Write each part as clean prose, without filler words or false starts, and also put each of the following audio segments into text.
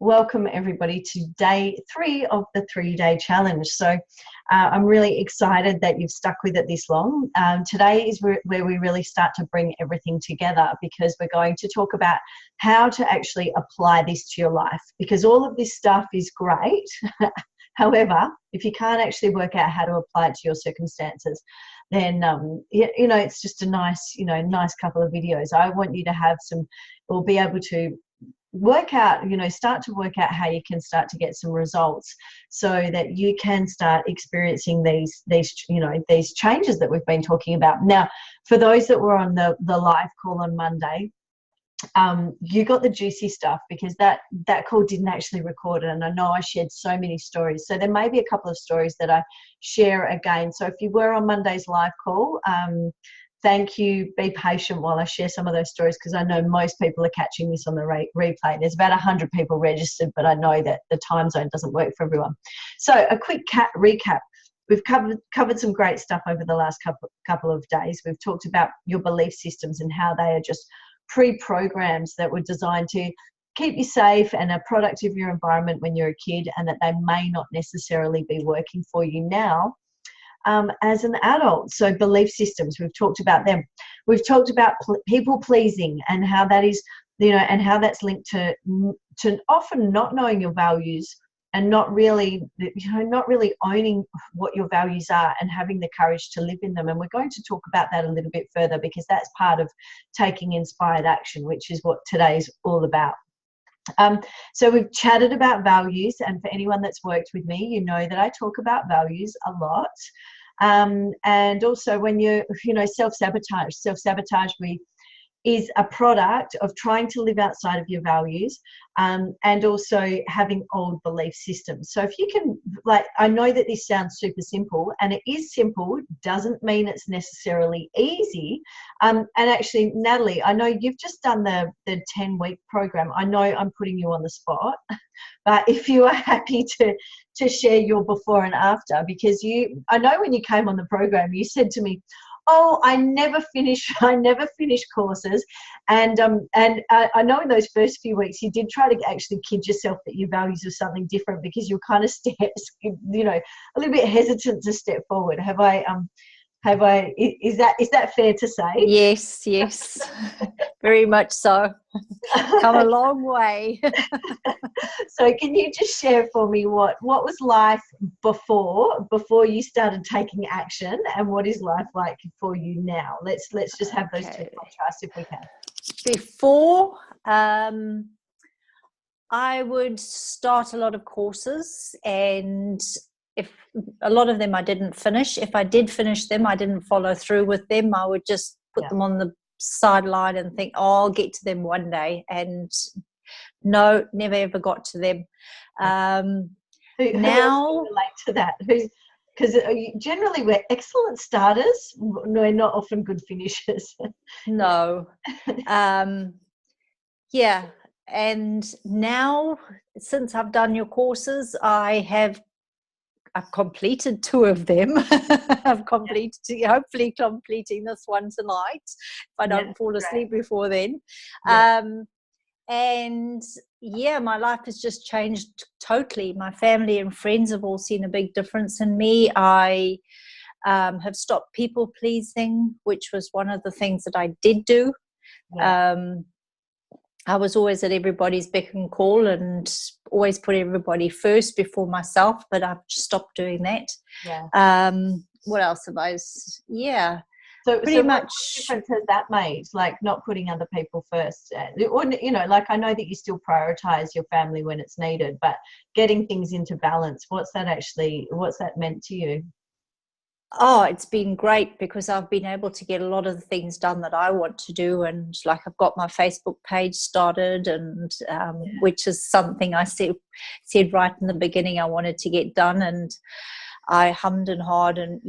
welcome everybody to day 3 of the 3-day challenge. So I'm really excited that you've stuck with it this long. Today is where we really start to bring everything together, because we're going to talk about how to actually apply this to your life, because all of this stuff is great. However, if you can't actually work out how to apply it to your circumstances, then it's just a nice couple of videos. I want you to have some, or be able to work out, start to work out how you can start to get some results, so that you can start experiencing these changes that we've been talking about. Now, for those that were on the live call on Monday, you got the juicy stuff, because that call didn't actually record it, and I know I shared so many stories, so there may be a couple of stories that I share again. So if you were on Monday's live call, thank you. Be patient while I share some of those stories, because I know most people are catching this on the replay. There's about 100 people registered, but I know that the time zone doesn't work for everyone. So a quick recap. We've covered some great stuff over the last couple of days. We've talked about your belief systems and how they are just pre-programs that were designed to keep you safe and a product of your environment when you're a kid, and that they may not necessarily be working for you now as an adult. So belief systems, we've talked about them. We've talked about people pleasing, and how that is, and how that's linked to often not knowing your values, and not really owning what your values are and having the courage to live in them. And we're going to talk about that a little bit further, because that's part of taking inspired action, which is what today's all about. So we've chatted about values, and for anyone that's worked with me, you know that I talk about values a lot. And also, when you self-sabotage is a product of trying to live outside of your values, and also having old belief systems. So if you can, I know that this sounds super simple, and it is simple, doesn't mean it's necessarily easy. And actually, Natalie, I know you've just done the 10-week program. I know I'm putting you on the spot, but if you are happy to share your before and after, because I know when you came on the program, you said to me, "Oh, I never finish courses," and I know in those first few weeks you did try to actually kid yourself that your values are something different, because you're kind of a little bit hesitant to step forward. Is that fair to say? Yes, very much so. Come a long way. So can you just share for me what was life before you started taking action, and what is life like for you now? Let's just have those two contrasts if we can. Before, I would start a lot of courses, and if a lot of them I didn't finish. If I did finish them, I didn't follow through with them. I would just put them on the sideline and think, I'll get to them one day, and no, never ever got to them. Who now else can relate to that? Because generally we're excellent starters, we're not often good finishers. No. Yeah. And now, since I've done your courses, I've completed 2 of them. Hopefully completing this one tonight, if I don't fall asleep before then. And my life has just changed totally. My family and friends have all seen a big difference in me. I have stopped people pleasing, which was one of the things that I did do. I was always at everybody's beck and call, and always put everybody first before myself, but I've stopped doing that. What else have I? So pretty much. What difference has that made? Like, not putting other people first, or I know that you still prioritize your family when it's needed, but getting things into balance. What's that meant to you? Oh, it's been great, because I've been able to get a lot of the things done that I want to do. And I've got my Facebook page started, and which is something I said right in the beginning I wanted to get done. And I hummed and hawed, and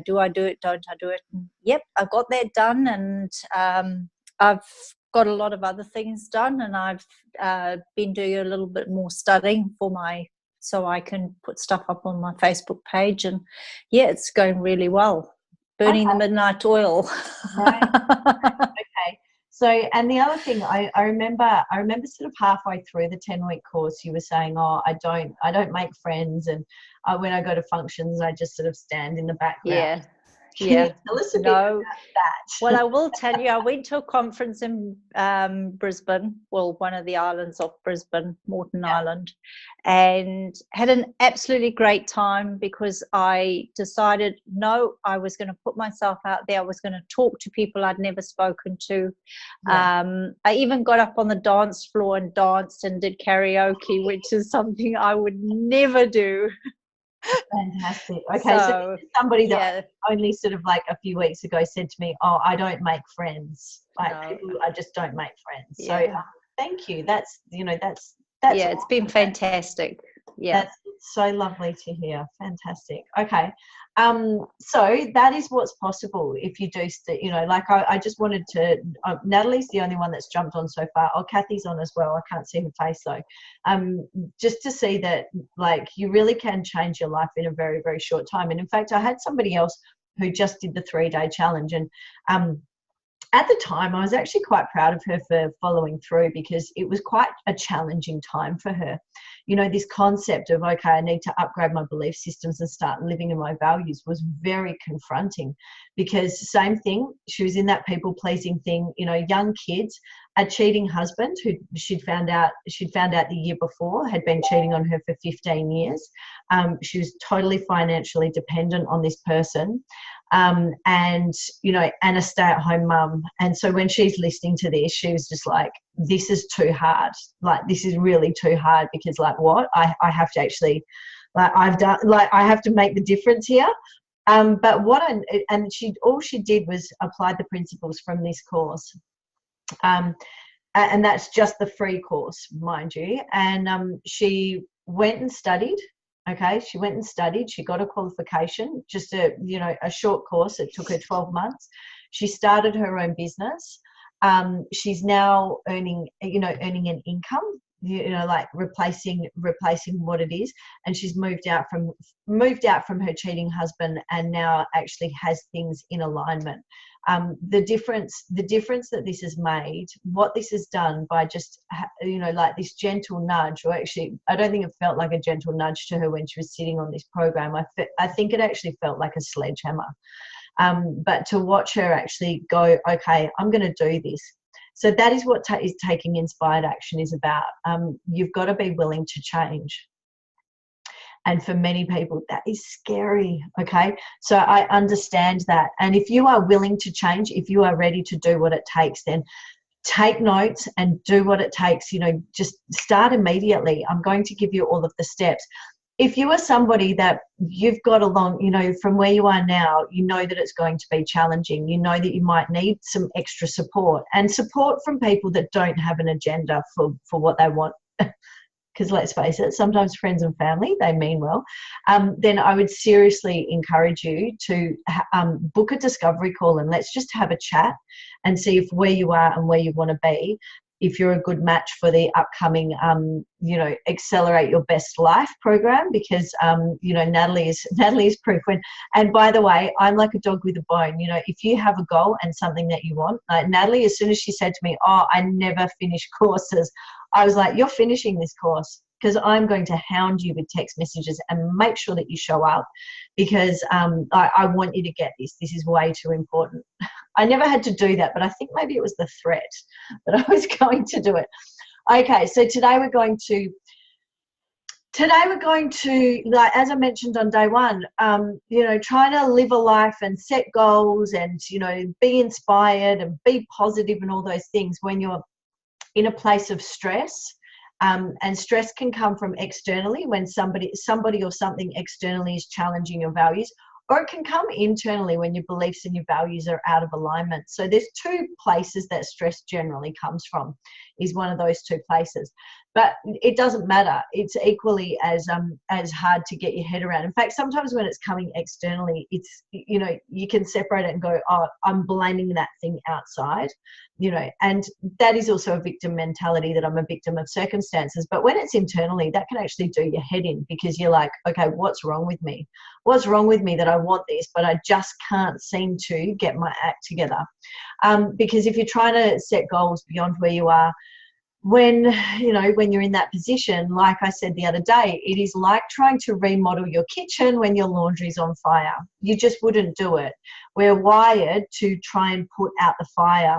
do I do it? Don't I do it? And yep, I got that done. And I've got a lot of other things done, and I've been doing a little bit more studying so I can put stuff up on my Facebook page, and it's going really well. Burning the midnight oil. Right. Okay. So, and the other thing I remember sort of halfway through the 10-week course, you were saying, oh, I don't make friends. And when I go to functions, I just sort of stand in the background. Yeah. Can you tell us a bit about that? Well, I will tell you, I went to a conference in Brisbane, well, one of the islands off Brisbane, Moreton Island, and had an absolutely great time because I decided, no, I was going to put myself out there. I was going to talk to people I'd never spoken to. I even got up on the dance floor and danced and did karaoke, which is something I would never do. Fantastic. Okay, so somebody that only sort of like a few weeks ago said to me, oh, I don't make friends. People, I just don't make friends. So thank you. That's that's yeah, it's been fantastic. Yeah, that's so lovely to hear. Fantastic. Okay, so that is what's possible if you do, like I just wanted to, Natalie's the only one that's jumped on so far. Oh, Kathy's on as well. I can't see her face though. Just to see that, like, you really can change your life in a very, very short time. And in fact, I had somebody else who just did the 3-day challenge, and at the time, I was actually quite proud of her for following through, because it was quite a challenging time for her. This concept of, okay, I need to upgrade my belief systems and start living in my values was very confronting, because same thing, she was in that people-pleasing thing, young kids, a cheating husband who she'd found out the year before had been cheating on her for 15 years. She was totally financially dependent on this person. And a stay-at-home mum. And so when she's listening to this, she was just like, this is too hard. Like, this is really too hard, because like, what? I have to actually, like, I have to make the difference here. But all she did was apply the principles from this course. And that's just the free course, mind you. And she went and studied. Okay, she went and studied. She got a qualification, just a short course. It took her 12 months. She started her own business. She's now earning an income, like replacing what it is. And she's moved out from her cheating husband, and now actually has things in alignment. The difference that this has made, what this has done by just, like this gentle nudge, or actually, I don't think it felt like a gentle nudge to her when she was sitting on this program. I think it actually felt like a sledgehammer. But to watch her actually go, okay, I'm going to do this. So that is what is taking inspired action is about. You've got to be willing to change. And for many people, that is scary, okay? So I understand that. And if you are willing to change, if you are ready to do what it takes, then take notes and do what it takes. Just start immediately. I'm going to give you all of the steps. If you are somebody that you've got along, from where you are now, that it's going to be challenging. That you might need some extra support, and support from people that don't have an agenda for what they want. Because let's face it, sometimes friends and family, they mean well. Then I would seriously encourage you to book a discovery call, and let's just have a chat and see if where you are and where you want to be, if you're a good match for the upcoming, Accelerate Your Best Life program, because, Natalie is proof. And by the way, I'm like a dog with a bone. If you have a goal and something that you want, like Natalie, as soon as she said to me, oh, I never finish courses, I was like, you're finishing this course, because I'm going to hound you with text messages and make sure that you show up, because I want you to get this. This is way too important. I never had to do that, but I think maybe it was the threat that I was going to do it. Okay, so today we're going to, like, as I mentioned on day one, try to live a life and set goals and, be inspired and be positive and all those things when you're in a place of stress. And stress can come from externally, when somebody or something externally is challenging your values, or it can come internally when your beliefs and your values are out of alignment. So there's two places that stress generally comes from, is one of those two places. but it doesn't matter. It's equally as hard to get your head around. In fact, sometimes when it's coming externally, it's, you know, you can separate it and go, oh, I'm blaming that thing outside, you know, and that is also a victim mentality, that I'm a victim of circumstances. But when it's internally, that can actually do your head in, because you're like, okay, what's wrong with me? What's wrong with me that I want this, but I just can't seem to get my act together? Because if you're trying to set goals beyond where you are, when you're in that position, like I said the other day, it is like trying to remodel your kitchen when your laundry's on fire. You just wouldn't do it. We're wired to try and put out the fire.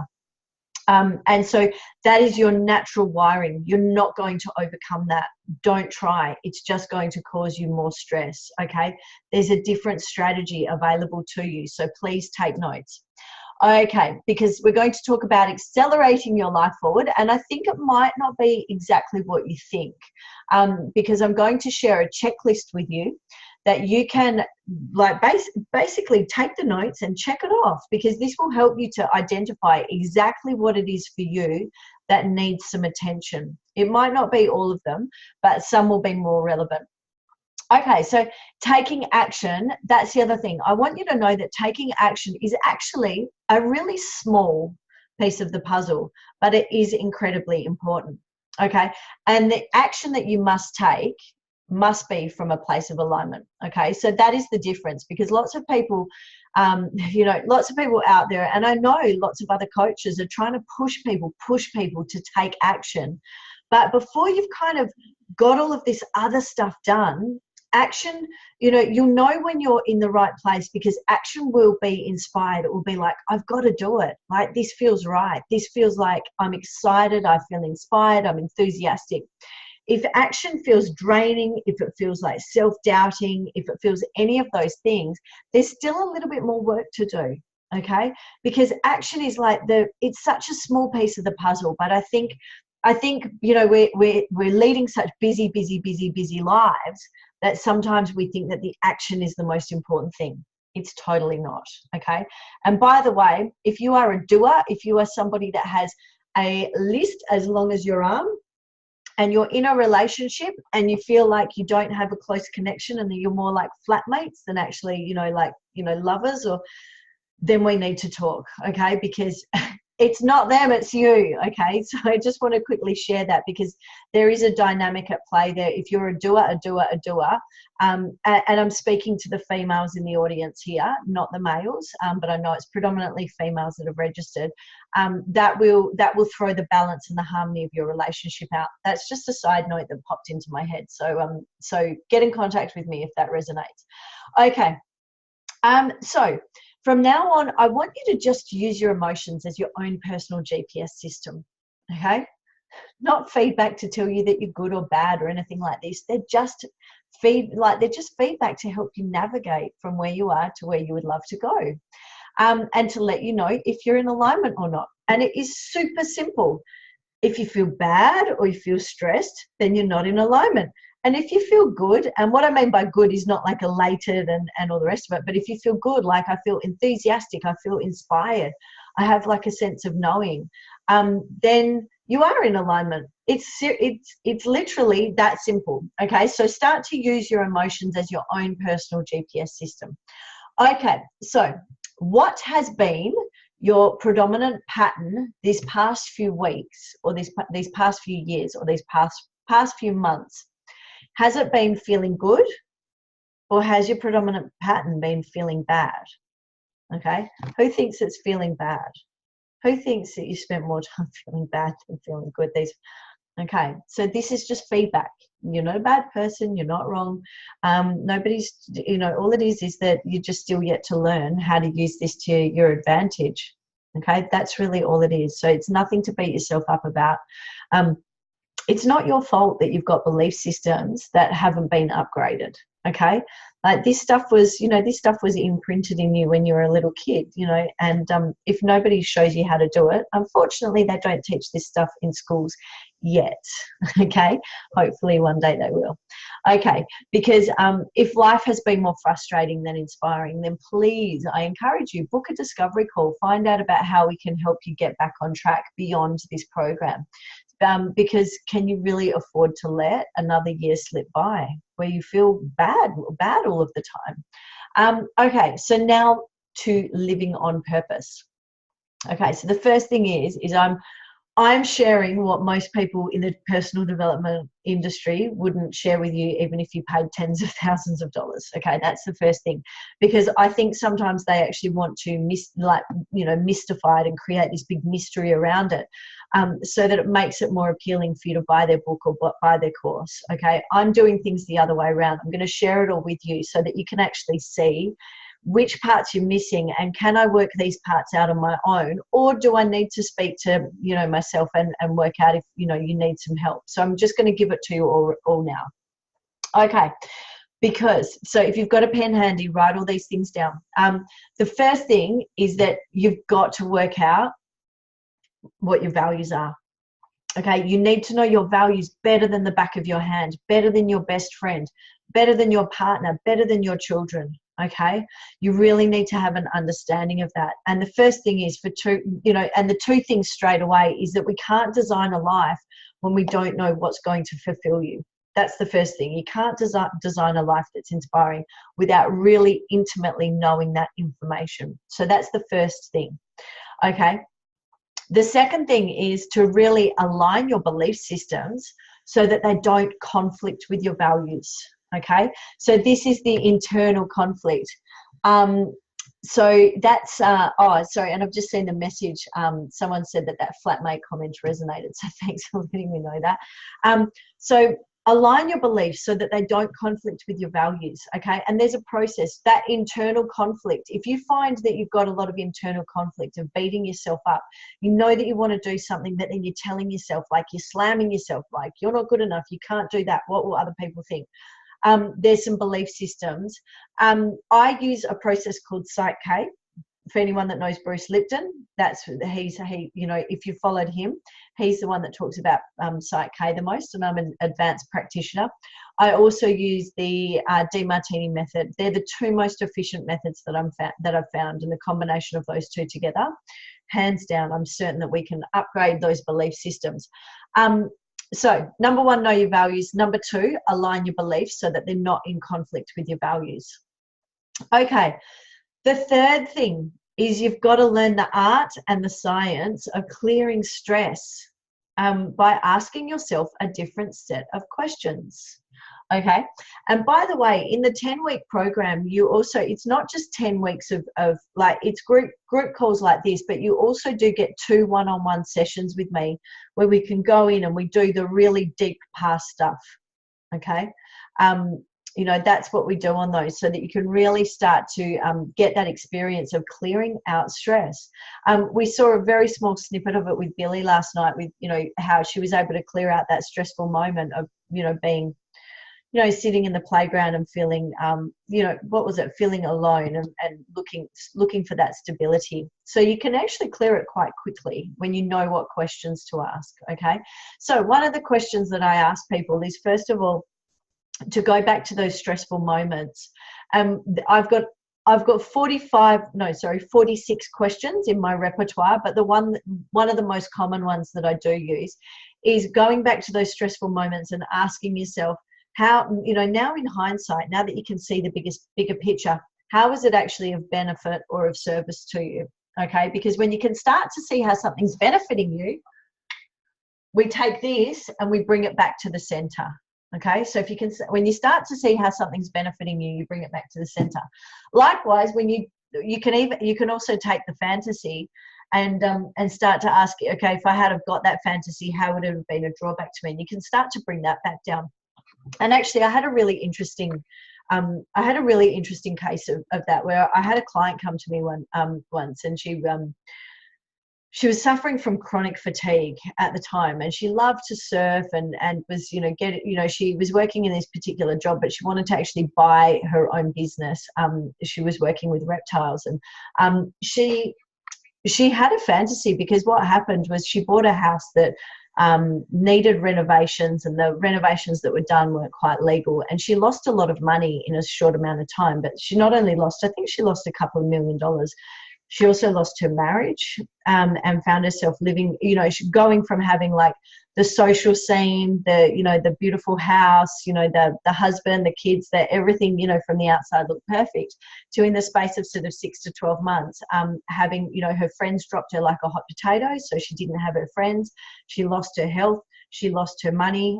And so that is your natural wiring. You're not going to overcome that. Don't try. It's just going to cause you more stress, okay? There's a different strategy available to you, so please take notes. Okay, because we're going to talk about accelerating your life forward, and I think it might not be exactly what you think, because I'm going to share a checklist with you that you can basically take the notes and check it off, because this will help you to identify exactly what it is for you that needs some attention. It might not be all of them, but some will be more relevant. Okay, so taking action, that's the other thing. I want you to know that taking action is actually a really small piece of the puzzle, but it is incredibly important, okay? And the action that you must take must be from a place of alignment, okay? So that is the difference, because lots of people, lots of people out there, and I know lots of other coaches are trying to push people to take action. But before you've kind of got all of this other stuff done, action, you'll know when you're in the right place, because action will be inspired. It will be like, I've got to do it. Like, this feels right. This feels like I'm excited. I feel inspired. I'm enthusiastic. If action feels draining, if it feels like self-doubting, if it feels any of those things, there's still a little bit more work to do, okay? Because action is like it's such a small piece of the puzzle, but I think we're leading such busy lives that sometimes we think that the action is the most important thing. It's totally not, okay? And by the way, if you are a doer, if you are somebody that has a list as long as your arm, and you're in a relationship and you feel like you don't have a close connection and that you're more like flatmates than actually, lovers, or then we need to talk, okay? Because it's not them, it's you, okay? So I just want to quickly share that, because there is a dynamic at play there. If you're a doer, and I'm speaking to the females in the audience here, not the males, but I know it's predominantly females that have registered, that will throw the balance and the harmony of your relationship out. That's just a side note that popped into my head. So get in contact with me if that resonates. Okay, so from now on, I want you to just use your emotions as your own personal GPS system, okay? Not feedback to tell you that you're good or bad or anything like this. They're just feedback to help you navigate from where you are to where you would love to go, and to let you know if you're in alignment or not. And it is super simple. If you feel bad or you feel stressed, then you're not in alignment. And if you feel good, and what I mean by good is not like elated and all the rest of it, but if you feel good, like I feel enthusiastic, I feel inspired, I have like a sense of knowing, then you are in alignment. It's literally that simple, okay? So start to use your emotions as your own personal GPS system. Okay, so what has been your predominant pattern this past few weeks, or these past few years, or these past few months? Has it been feeling good, or has your predominant pattern been feeling bad? Okay, who thinks it's feeling bad? Who thinks that you spent more time feeling bad than feeling good? Okay, so this is just feedback. You're not a bad person. You're not wrong. Nobody's, all it is that you're just still yet to learn how to use this to your advantage. Okay, that's really all it is. So it's nothing to beat yourself up about. It's not your fault that you've got belief systems that haven't been upgraded, okay? Like this stuff was imprinted in you when you were a little kid, and if nobody shows you how to do it, unfortunately they don't teach this stuff in schools yet, okay? Hopefully one day they will. Okay, because if life has been more frustrating than inspiring, then please, I encourage you, book a discovery call, find out about how we can help you get back on track beyond this program. because can you really afford to let another year slip by where you feel bad all of the time? Okay, so now to living on purpose. Okay, so the first thing is I'm sharing what most people in the personal development industry wouldn't share with you, even if you paid tens of thousands of dollars. Okay, that's the first thing, because I think sometimes they actually want to mystify it and create this big mystery around it, so that it makes it more appealing for you to buy their book or buy their course. Okay, I'm doing things the other way around. I'm going to share it all with you so that you can actually see which parts you're missing, and can I work these parts out on my own, or do I need to speak to myself and work out if you need some help. So I'm just going to give it to you all now. Okay, because so if you've got a pen handy, write all these things down. The first thing is that you've got to work out what your values are. Okay, you need to know your values better than the back of your hand, better than your best friend, better than your partner, better than your children. Okay, you really need to have an understanding of that. And the first thing is and the two things straight away is that we can't design a life when we don't know what's going to fulfill you. That's the first thing. You can't design a life that's inspiring without really intimately knowing that information. So that's the first thing. Okay. The second thing is to really align your belief systems so that they don't conflict with your values. Okay, so this is the internal conflict. So that's sorry, and I've just seen the message. Someone said that flatmate comment resonated, so thanks for letting me know that. So align your beliefs so that they don't conflict with your values. Okay, and there's a process. That internal conflict, if you find that you've got a lot of internal conflict of beating yourself up, you know that you want to do something, but then you're telling yourself, like you're slamming yourself, like you're not good enough, you can't do that, what will other people think? There's some belief systems. I use a process called Psych K. For anyone that knows Bruce Lipton, if you followed him, he's the one that talks about Psych K the most, and I'm an advanced practitioner. I also use the Demartini method. They're the two most efficient methods that I've found, and the combination of those two together, hands down, I'm certain that we can upgrade those belief systems. So number one, know your values. Number two, align your beliefs so that they're not in conflict with your values. Okay, the third thing is you've got to learn the art and the science of clearing stress by asking yourself a different set of questions. Okay, and by the way, in the 10-week program, it's not just 10 weeks of like, it's group calls like this, but you also do get 2 one-on-one sessions with me where we can go in and we do the really deep past stuff. Okay, that's what we do on those, so that you can really start to get that experience of clearing out stress. We saw a very small snippet of it with Billy last night, with how she was able to clear out that stressful moment of being sitting in the playground and feeling, feeling alone and looking for that stability. So you can actually clear it quite quickly when you know what questions to ask, okay? So one of the questions that I ask people is, first of all, to go back to those stressful moments. I've got 46 questions in my repertoire, but one of the most common ones that I do use is going back to those stressful moments and asking yourself, how, now in hindsight, now that you can see the bigger picture, how is it actually of benefit or of service to you? Okay, because when you can start to see how something's benefiting you, we take this and we bring it back to the center. Okay, so when you start to see how something's benefiting you, you bring it back to the center. Likewise, when you can also take the fantasy and start to ask, okay, if I had have got that fantasy, how would it have been a drawback to me? And you can start to bring that back down. And actually, I had a really interesting case of that, where I had a client come to me once, and she was suffering from chronic fatigue at the time, and she loved to surf and was she was working in this particular job, but she wanted to actually buy her own business. She was working with reptiles, and she had a fantasy, because what happened was she bought a house that needed renovations, and the renovations that were done weren't quite legal, and she lost a lot of money in a short amount of time. But she not only lost, I think she lost a couple of $1 million. She also lost her marriage and found herself living, going from having like the social scene, the beautiful house, the husband, the kids, that everything, from the outside looked perfect, to in the space of sort of 6 to 12 months, having, her friends dropped her like a hot potato. So she didn't have her friends. She lost her health. She lost her money.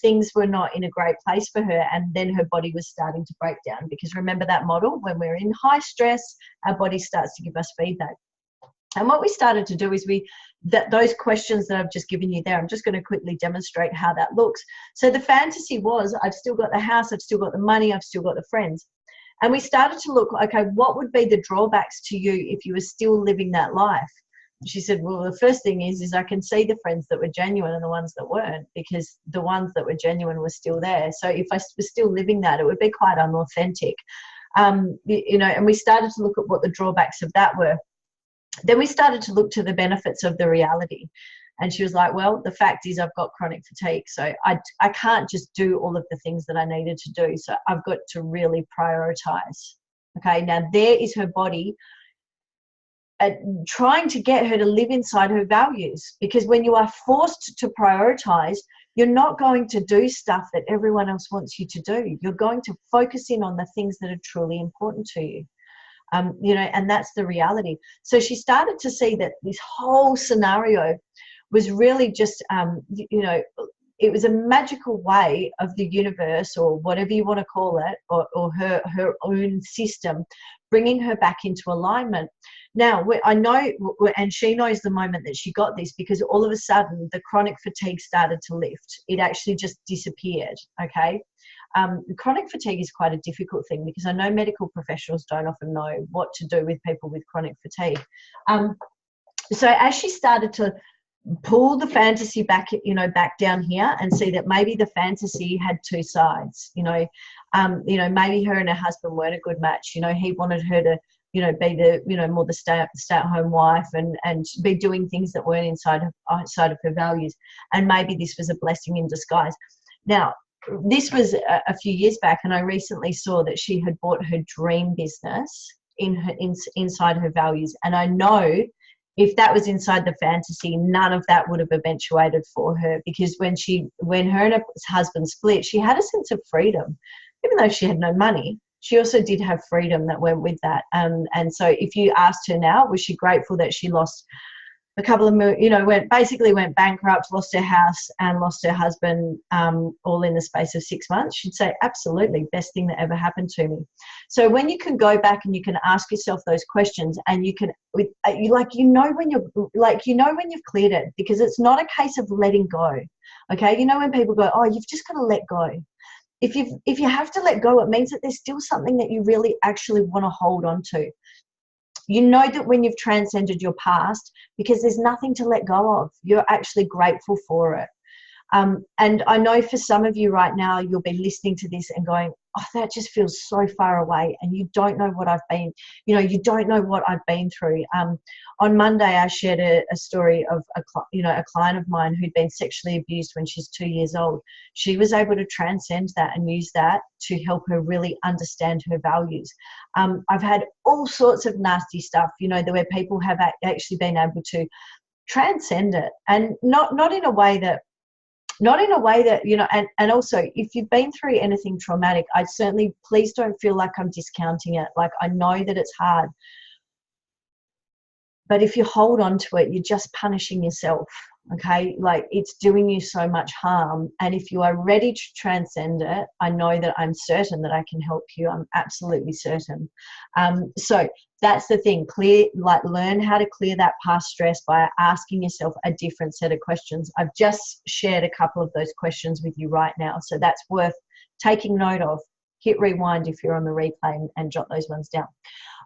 Things were not in a great place for her. And then her body was starting to break down, because remember that model, when we're in high stress, our body starts to give us feedback. And what we started to do is those questions that I've just given you there, I'm just going to quickly demonstrate how that looks. So the fantasy was, I've still got the house, I've still got the money, I've still got the friends. And we started to look, okay, what would be the drawbacks to you if you were still living that life? She said, well, the first thing is I can see the friends that were genuine and the ones that weren't, because the ones that were genuine were still there. So if I was still living that, it would be quite unauthentic. And we started to look at what the drawbacks of that were. Then we started to look to the benefits of the reality. And she was like, well, the fact is I've got chronic fatigue. So I can't just do all of the things that I needed to do. So I've got to really prioritize. Okay, now there is her body trying to get her to live inside her values. Because when you are forced to prioritize, you're not going to do stuff that everyone else wants you to do. You're going to focus in on the things that are truly important to you. And that's the reality. So she started to see that this whole scenario was really just, it was a magical way of the universe, or whatever you want to call it, or her own system, bringing her back into alignment. Now, I know, and she knows the moment that she got this, because all of a sudden the chronic fatigue started to lift. It actually just disappeared, okay? Chronic fatigue is quite a difficult thing, because I know medical professionals don't often know what to do with people with chronic fatigue. So as she started to pull the fantasy back down here, and see that maybe the fantasy had two sides, maybe her and her husband weren't a good match. He wanted her to, be the, more the stay-at-home wife, and be doing things that weren't outside of her values. And maybe this was a blessing in disguise. Now, this was a few years back, and I recently saw that she had bought her dream business inside her values. And I know if that was inside the fantasy, none of that would have eventuated for her, because when her and her husband split, she had a sense of freedom. Even though she had no money, she also did have freedom that went with that. And so if you asked her now, was she grateful that she lost a couple of million, went bankrupt, lost her house and lost her husband, all in the space of 6 months? She'd say, absolutely, best thing that ever happened to me. So when you can go back and you can ask yourself those questions, and you can, when you've cleared it, because it's not a case of letting go. Okay, when people go, oh, you've just got to let go. If you have to let go, it means that there's still something that you really actually want to hold on to. You know that when you've transcended your past, because there's nothing to let go of, you're actually grateful for it. And I know for some of you right now, you'll be listening to this and going, oh, that just feels so far away. And you don't know what you don't know what I've been through. On Monday, I shared a story of a client of mine who'd been sexually abused when she's 2 years old. She was able to transcend that and use that to help her really understand her values. I've had all sorts of nasty stuff, where people have actually been able to transcend it, and not in a way that, and also if you've been through anything traumatic, please don't feel like I'm discounting it. Like, I know that it's hard, but if you hold on to it, you're just punishing yourself. Okay, like, it's doing you so much harm. And if you are ready to transcend it, I know that I'm certain that I can help you. I'm absolutely certain. So that's the thing. Learn how to clear that past stress by asking yourself a different set of questions. I've just shared a couple of those questions with you right now, so that's worth taking note of. Hit rewind if you're on the replay and jot those ones down.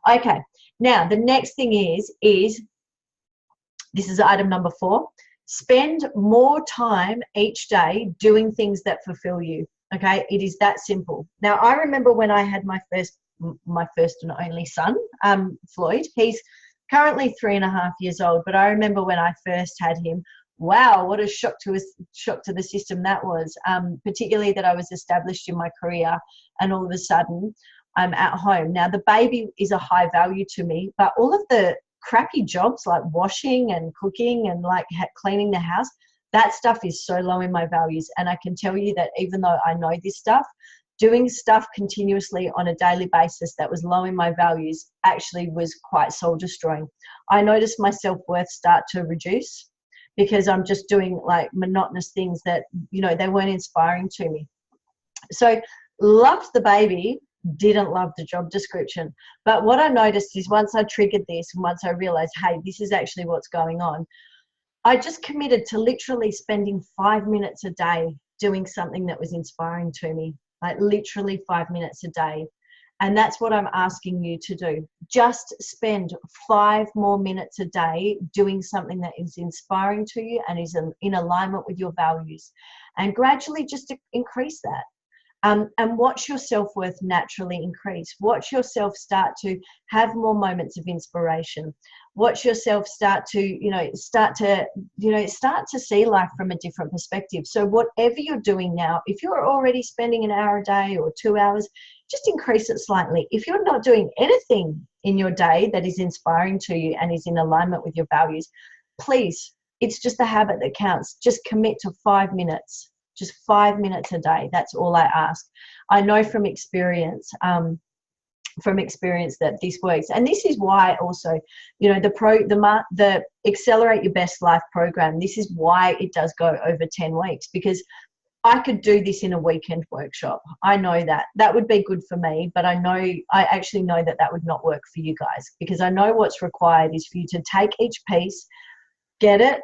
Okay, now the next thing is this is item number 4. Spend more time each day doing things that fulfill you. Okay, it is that simple. Now, I remember when I had my first and only son, Floyd. He's currently 3.5 years old, but I remember when I first had him, wow, what a shock to the system that was, particularly that I was established in my career and all of a sudden I'm at home. Now, the baby is a high value to me, but all of the crappy jobs like washing and cooking and like cleaning the house, That stuff is so low in my values. And I can tell you that even though I know this stuff, doing stuff continuously on a daily basis that was low in my values actually was quite soul destroying. I noticed my self-worth start to reduce because I'm just doing like monotonous things that, you know, they weren't inspiring to me. So loved the baby, didn't love the job description. But what I noticed is once I triggered this and once I realized, hey, this is actually what's going on, I just committed to literally spending 5 minutes a day doing something that was inspiring to me, like literally 5 minutes a day. And that's what I'm asking you to do. Just spend 5 more minutes a day doing something that is inspiring to you and is in alignment with your values. And gradually just increase that. And watch your self-worth naturally increase. Watch yourself start to have more moments of inspiration. Watch yourself start to see life from a different perspective. So whatever you're doing now, if you're already spending an hour a day or 2 hours, just increase it slightly. If you're not doing anything in your day that is inspiring to you and is in alignment with your values, please, it's just a habit that counts. Just commit to 5 minutes. Just 5 minutes a day. That's all I ask. I know from experience that this works. And this is why also, you know, the Accelerate Your Best Life program, this is why it does go over 10 weeks, because I could do this in a weekend workshop. I know that. That would be good for me, but I actually know that that would not work for you guys, because I know what's required is for you to take each piece, get it,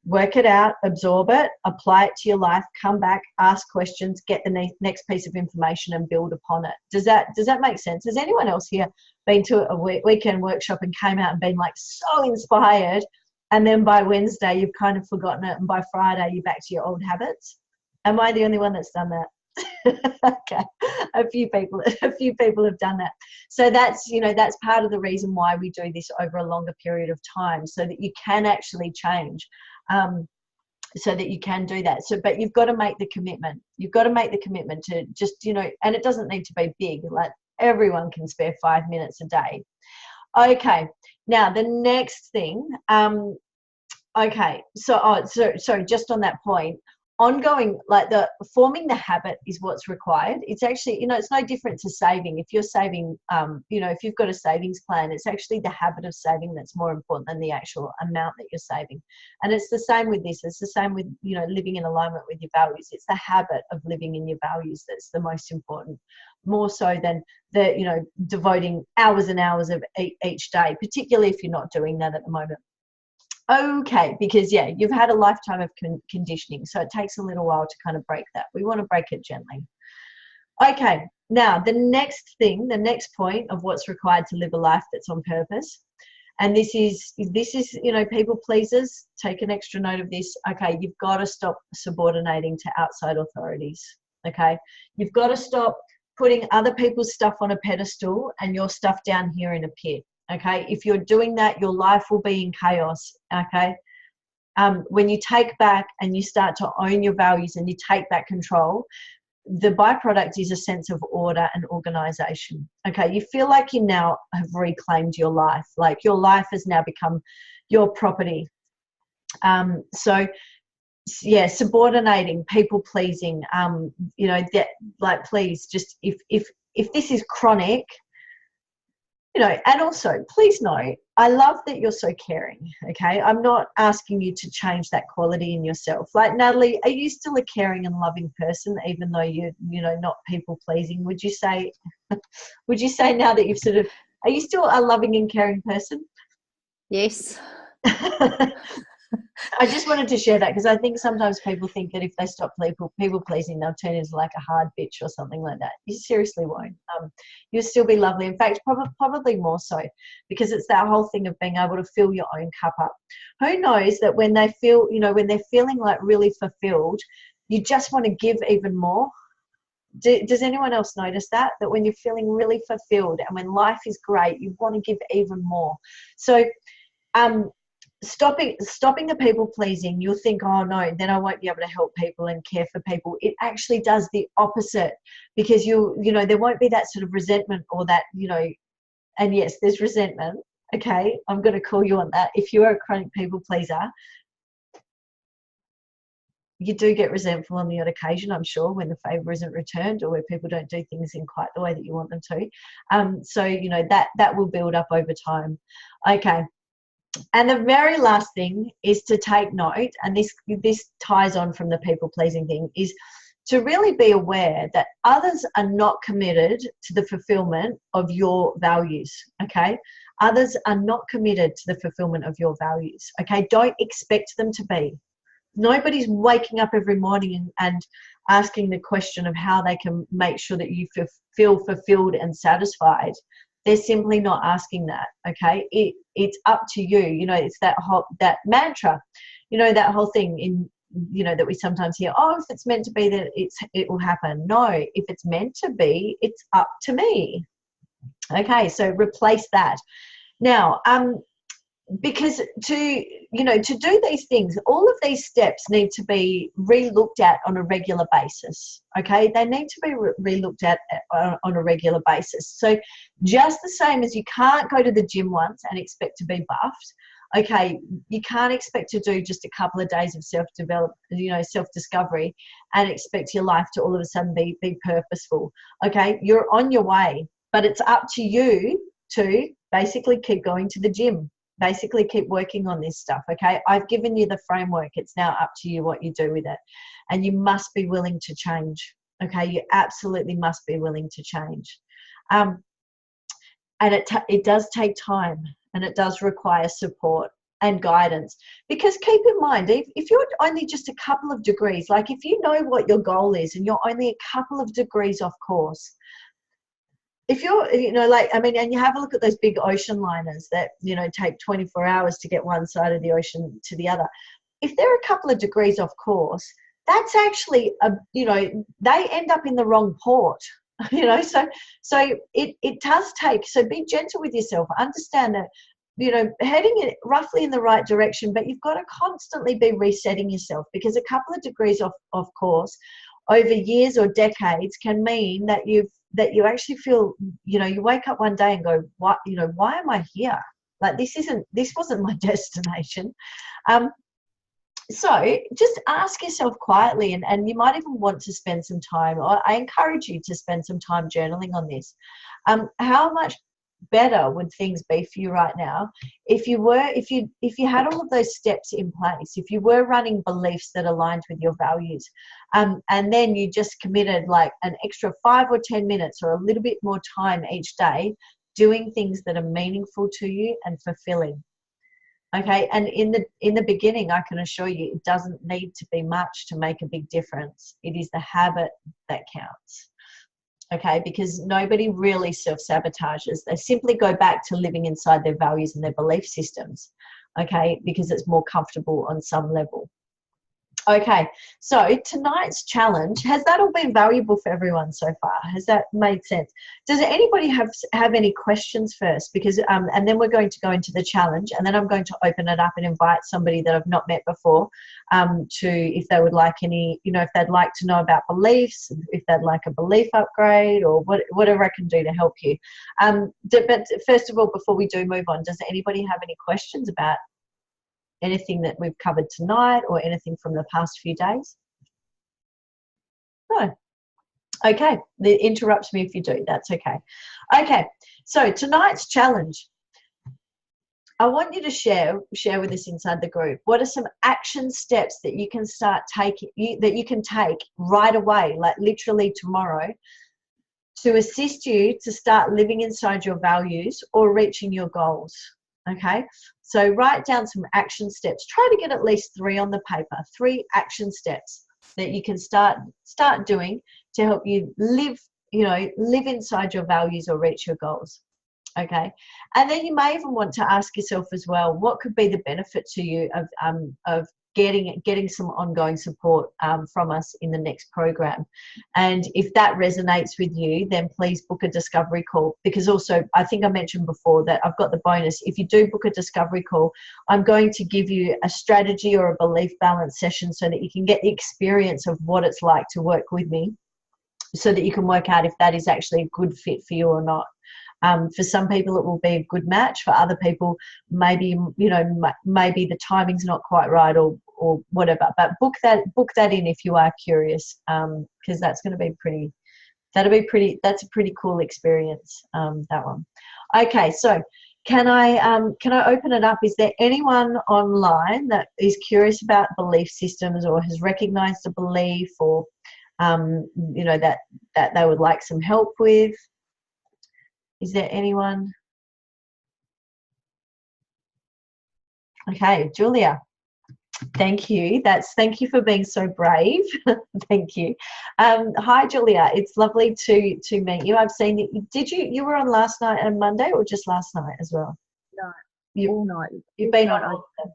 work it out, absorb it, apply it to your life, come back, ask questions, get the next piece of information and build upon it. Does that make sense? Has anyone else here been to a weekend workshop and came out and been like so inspired, and then by Wednesday you've kind of forgotten it, and by Friday you're back to your old habits? Am I the only one that's done that? Okay, a few people have done that. So that's part of the reason why we do this over a longer period of time, so that you can actually change, so that you can do that. So, but you've got to make the commitment. You've got to make the commitment to just, and it doesn't need to be big. Like everyone can spare 5 minutes a day. Okay, now the next thing. Okay, so just on that point. Ongoing, like forming the habit is what's required. It's actually, it's no different to saving. If you're saving, if you've got a savings plan, it's actually the habit of saving that's more important than the actual amount that you're saving. And it's the same with this. It's the same with, living in alignment with your values. It's the habit of living in your values that's the most important, more so than devoting hours and hours of each day, particularly if you're not doing that at the moment. Okay, because you've had a lifetime of conditioning, so it takes a little while to kind of break that. We want to break it gently. Okay, now the next point of what's required to live a life that's on purpose, and this is people pleasers. Take an extra note of this. Okay, you've got to stop subordinating to outside authorities. Okay, you've got to stop putting other people's stuff on a pedestal and your stuff down here in a pit. Okay, if you're doing that, your life will be in chaos. Okay, when you take back and you start to own your values and you take back control, the byproduct is a sense of order and organization. Okay, you feel like you now have reclaimed your life, like your life has now become your property. Subordinating, people pleasing, please just if this is chronic. And also, please know, I love that you're so caring, okay? I'm not asking you to change that quality in yourself. Like, Natalie, are you still a caring and loving person, even though you're, not people-pleasing? Would you say now that you've are you still a loving and caring person? Yes. I just wanted to share that because I think sometimes people think that if they stop people pleasing, they'll turn into like a hard bitch or something like that. You seriously won't. You'll still be lovely. In fact, probably more so, because it's that whole thing of being able to fill your own cup up. Who knows that when they feel, when they're feeling like really fulfilled, you just want to give even more. Does anyone else notice that when you're feeling really fulfilled and when life is great, you want to give even more? So, stopping the people pleasing, you'll think, oh no, then I won't be able to help people and care for people. It actually does the opposite, because there won't be that sort of resentment or that, and yes, there's resentment. Okay, I'm going to call you on that. If you are a chronic people pleaser, you do get resentful on the odd occasion, I'm sure, when the favour isn't returned or where people don't do things in quite the way that you want them to. So, you know, that will build up over time. Okay. And the very last thing is to take note, and this ties on from the people-pleasing thing, is to really be aware that others are not committed to the fulfillment of your values, okay? Others are not committed to the fulfillment of your values, okay? Don't expect them to be. Nobody's waking up every morning and asking the question of how they can make sure that you feel fulfilled and satisfied. They're simply not asking that, okay? It's up to you. You know, it's that mantra, you know, that whole thing in, you know, that we sometimes hear, oh, if it's meant to be, that it will happen. No, if it's meant to be, it's up to me. Okay, so replace that. Now, because to do these things, all of these steps need to be re-looked at on a regular basis, okay? They need to be re-looked at on a regular basis. So just the same as you can't go to the gym once and expect to be buffed, okay, you can't expect to do just a couple of days of self-discovery and expect your life to all of a sudden be purposeful, okay? You're on your way, but it's up to you to basically keep going to the gym. Basically keep working on this stuff, okay? I've given you the framework. It's now up to you what you do with it. And you must be willing to change, okay? You absolutely must be willing to change. And it does take time, and it does require support and guidance. Because keep in mind, if you're only just a couple of degrees, like if you know what your goal is and you're only a couple of degrees off course, if you're, you know, like, I mean, and you have a look at those big ocean liners that, you know, take 24 hours to get one side of the ocean to the other. If they're a couple of degrees off course, that's actually, you know, they end up in the wrong port, you know, so it does take, so be gentle with yourself. Understand that, you know, heading it roughly in the right direction, but you've got to constantly be resetting yourself, because a couple of degrees off course over years or decades can mean that you actually feel, you know, you wake up one day and go, what, you know, why am I here? Like, this wasn't my destination. So just ask yourself quietly, and you might even want to spend some time, or I encourage you to spend some time journaling on this. How much better would things be for you right now if you had all of those steps in place, if you were running beliefs that aligned with your values, and then you just committed like an extra 5 or 10 minutes or a little bit more time each day doing things that are meaningful to you and fulfilling. Okay, and in the beginning, I can assure you, it doesn't need to be much to make a big difference. It is the habit that counts. Okay, because nobody really self-sabotages. They simply go back to living inside their values and their belief systems, okay, because it's more comfortable on some level. Okay, so tonight's challenge, has that all been valuable for everyone so far? Has that made sense? Does anybody have any questions first? Because and then we're going to go into the challenge, and then I'm going to open it up and invite somebody that I've not met before to, if they would like any, you know, if they'd like to know about beliefs, if they'd like a belief upgrade, or whatever I can do to help you. But first of all, before we do move on, does anybody have any questions about anything that we've covered tonight or anything from the past few days? No. Okay, it interrupts me if you do, that's okay. Okay, so tonight's challenge, I want you to share with us inside the group, what are some action steps that you can start taking, that you can take right away, like literally tomorrow, to assist you to start living inside your values or reaching your goals. Okay, so write down some action steps. Try to get at least 3 on the paper, 3 action steps that you can start doing to help you live inside your values or reach your goals. Okay, and then you may even want to ask yourself as well, what could be the benefit to you of getting some ongoing support from us in the next program. And if that resonates with you, then please book a discovery call, because also I think I mentioned before that I've got the bonus. If you do book a discovery call, I'm going to give you a strategy or a belief balance session so that you can get the experience of what it's like to work with me, so that you can work out if that is actually a good fit for you or not. For some people, it will be a good match. For other people, maybe the timing's not quite right, or or whatever. But book that in if you are curious, because that's going to be pretty. That's a pretty cool experience. That one. Okay, so can I open it up? Is there anyone online that is curious about belief systems or has recognized a belief, or that they would like some help with? Is there anyone? Okay, Julia. Thank you. Thank you for being so brave. Thank you. Hi, Julia. It's lovely to meet you. I've seen you. You were on last night and Monday, or just last night as well? No, all night. You've been on all I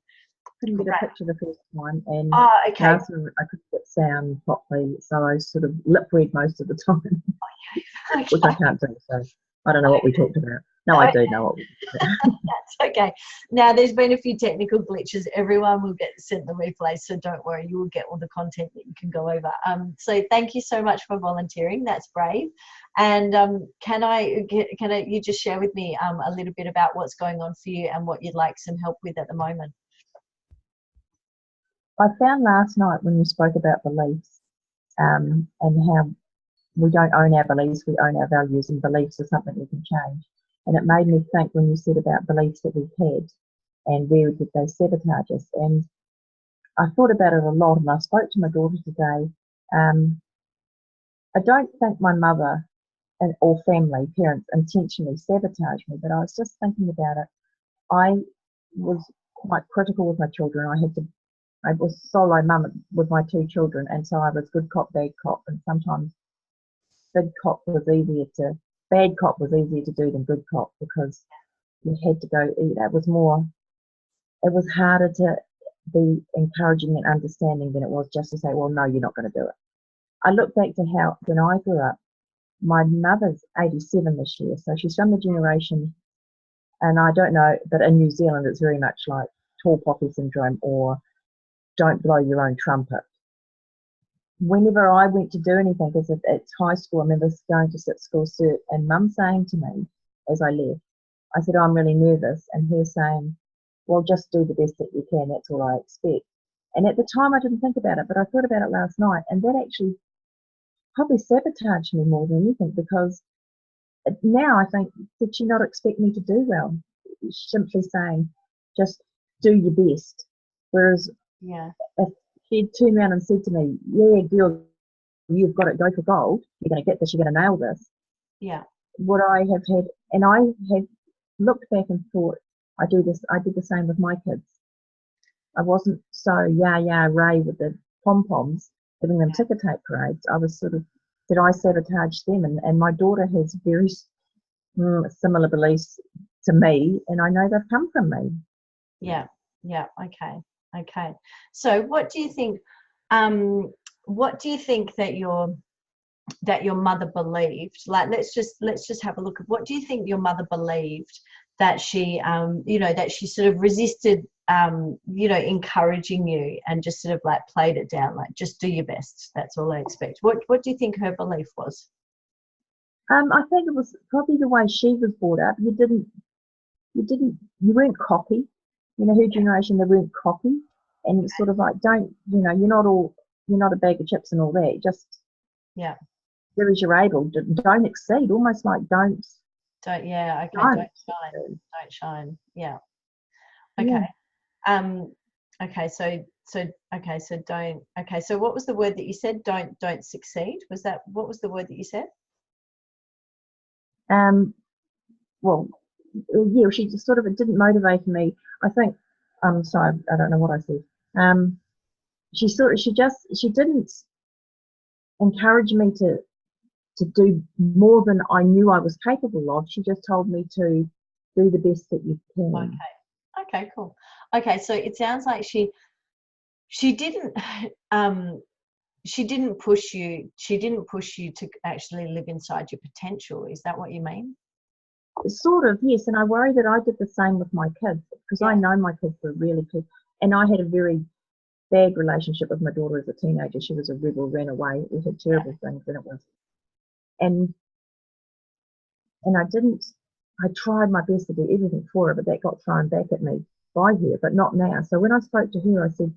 couldn't get a picture the first time, and okay. last time I couldn't get sound properly, so I sort of lip read most of the time, Okay. which I can't do. So I don't know what we talked about. No, I do know what we talked about. That's okay. Now, there's been a few technical glitches. Everyone will get sent the replay, so don't worry. You will get all the content that you can go over. So thank you so much for volunteering. That's brave. And you just share with me a little bit about what's going on for you and what you'd like some help with at the moment? I found last night when you spoke about beliefs, and how we don't own our beliefs, we own our values, and beliefs are something we can change. And it made me think when you said about beliefs that we've had and where did they sabotage us. And I thought about it a lot, and I spoke to my daughter today. I don't think my mother or family, parents, intentionally sabotaged me, but I was just thinking about it. I was quite critical with my children. I was solo mum with my two children, and so I was good cop, bad cop, and sometimes bad cop was easier to do than good cop, because you had to go. It was harder to be encouraging and understanding than it was just to say, well, no, you're not going to do it. I look back to how when I grew up, my mother's 87 this year, so she's from the generation, and I don't know, but in New Zealand it's very much like tall poppy syndrome or don't blow your own trumpet. Whenever I went to do anything, because it's high school, I remember going to sit school cert and mum saying to me as I left, I said, I'm really nervous, and her saying, well, just do the best that you can, that's all I expect. And at the time I didn't think about it, but I thought about it last night, and that actually probably sabotaged me more than anything, because now I think, did she not expect me to do well? She's simply saying, just do your best. Whereas if she'd turned around and said to me, yeah, girl, you've got it, go for gold, you're going to get this, you're going to nail this. Yeah. Would I have had, and I have looked back and thought, I did the same with my kids. I wasn't so ray with the pom-poms, giving them ticker tape parades. I was sort of, did I sabotage them? And my daughter has very similar beliefs to me, and I know they've come from me. Yeah. Okay. So what do you think that your mother believed? Like, let's just have a look at, what do you think your mother believed that she that she sort of resisted encouraging you, and just sort of like played it down, like, just do your best, that's all I expect? What do you think her belief was? I think it was probably the way she was brought up. You weren't cocky. Her generation, they weren't cocky, and it's sort of like, you're not a bag of chips and all that. Just do as you're able. Don't exceed. Almost like don't shine. Don't shine. Yeah. Okay. Okay. So don't. Okay. So what was the word that you said? Don't succeed. What was the word that you said? Well, yeah, she just sort of, it didn't motivate me. I think, I'm sorry, I don't know what I said. She didn't encourage me to do more than I knew I was capable of. She just told me to do the best that you can. Okay, cool. Okay, so it sounds like she didn't push you. She didn't push you to actually live inside your potential. Is that what you mean? Sort of, yes. And I worry that I did the same with my kids, because I know my kids were really good. And I had a very bad relationship with my daughter as a teenager. She was a rebel, ran away. We had terrible things, and it was. And I tried my best to do everything for her, but that got thrown back at me by her, but not now. So when I spoke to her, I said,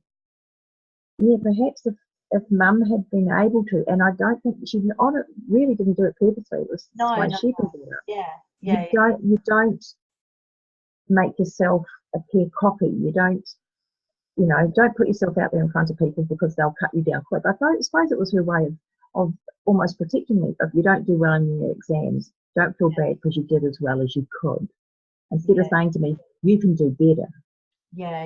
yeah, perhaps if mum had been able to, and I don't think she on it really didn't do it purposely. It was No, the way no, she presented it. yeah, yeah, You don't make yourself appear cocky. You don't put yourself out there in front of people because they'll cut you down quick. I suppose it was her way of almost protecting me. If you don't do well in your exams, don't feel bad because you did as well as you could. Instead of saying to me, you can do better. Yeah.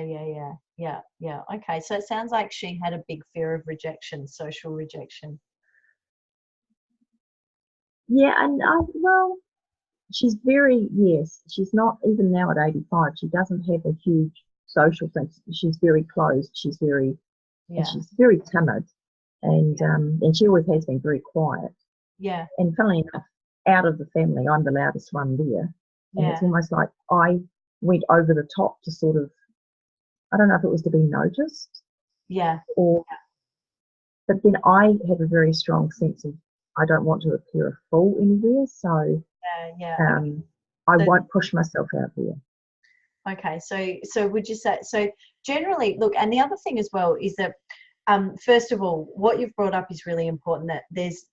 Okay, so it sounds like she had a big fear of rejection, social rejection. Yeah, and well, she's she's not, even now at 85, she doesn't have a huge social sense. She's very closed. She's very timid, and she always has been very quiet. Yeah. And funnily enough, out of the family, I'm the loudest one there. And it's almost like I went over the top to sort of, I don't know if it was to be noticed. Yeah. But then I have a very strong sense of I don't want to appear a fool anywhere. So I won't push myself out there. Okay, so would you say, so generally, look, and the other thing as well is that, first of all, what you've brought up is really important, that there's,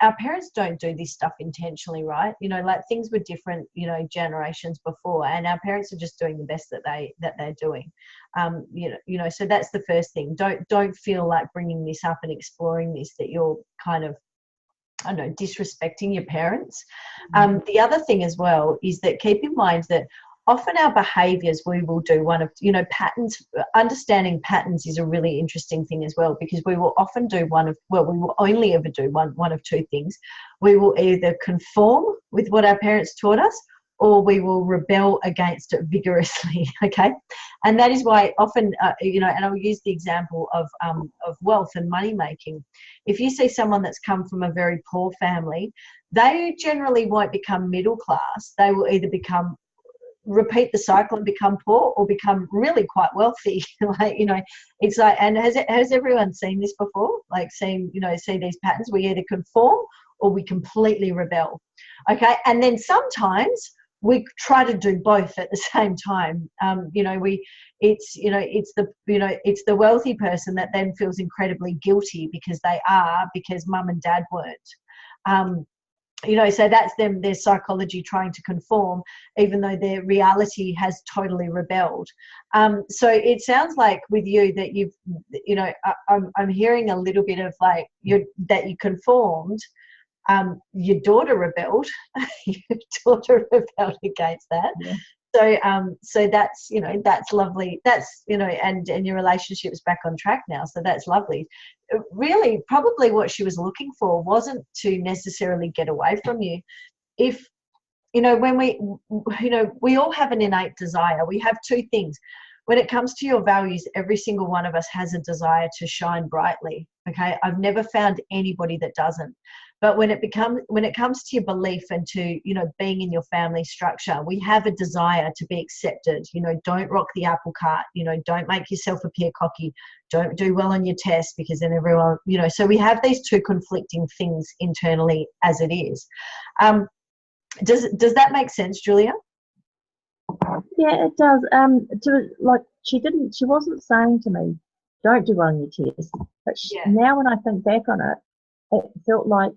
our parents don't do this stuff intentionally, right? Like things were different, generations before, and our parents are just doing the best that they're doing. So that's the first thing. Don't feel like bringing this up and exploring this, that you're kind of, I don't know, disrespecting your parents. The other thing as well is that keep in mind that often our behaviours, we will do one of, patterns. Understanding patterns is a really interesting thing as well, because we will often do we will only ever do one of two things. We will either conform with what our parents taught us, or we will rebel against it vigorously, okay? And that is why often, and I'll use the example of wealth and money making. If you see someone that's come from a very poor family, they generally won't become middle class. They will either repeat the cycle and become poor, or become really quite wealthy. It's like, and has everyone seen this before? Like see these patterns? We either conform or we completely rebel. Okay. And then sometimes we try to do both at the same time. It's the wealthy person that then feels incredibly guilty because mum and dad weren't. So that's them, their psychology trying to conform, even though their reality has totally rebelled. So it sounds like with you that I'm hearing a little bit of like that you conformed. Your daughter rebelled. Your daughter rebelled against that. Yeah. So that's lovely. That's, and your relationship's back on track now. So that's lovely. Really, probably what she was looking for wasn't to necessarily get away from you. If, when we all have an innate desire. We have two things. When it comes to your values, every single one of us has a desire to shine brightly. Okay. I've never found anybody that doesn't. But when it comes to your belief and to, being in your family structure, we have a desire to be accepted. Don't rock the apple cart. Don't make yourself appear cocky. Don't do well on your test, because then everyone, so we have these two conflicting things internally as it is. Does that make sense, Julia? Yeah, it does. She wasn't saying to me, don't do well on your test. But now when I think back on it, it felt like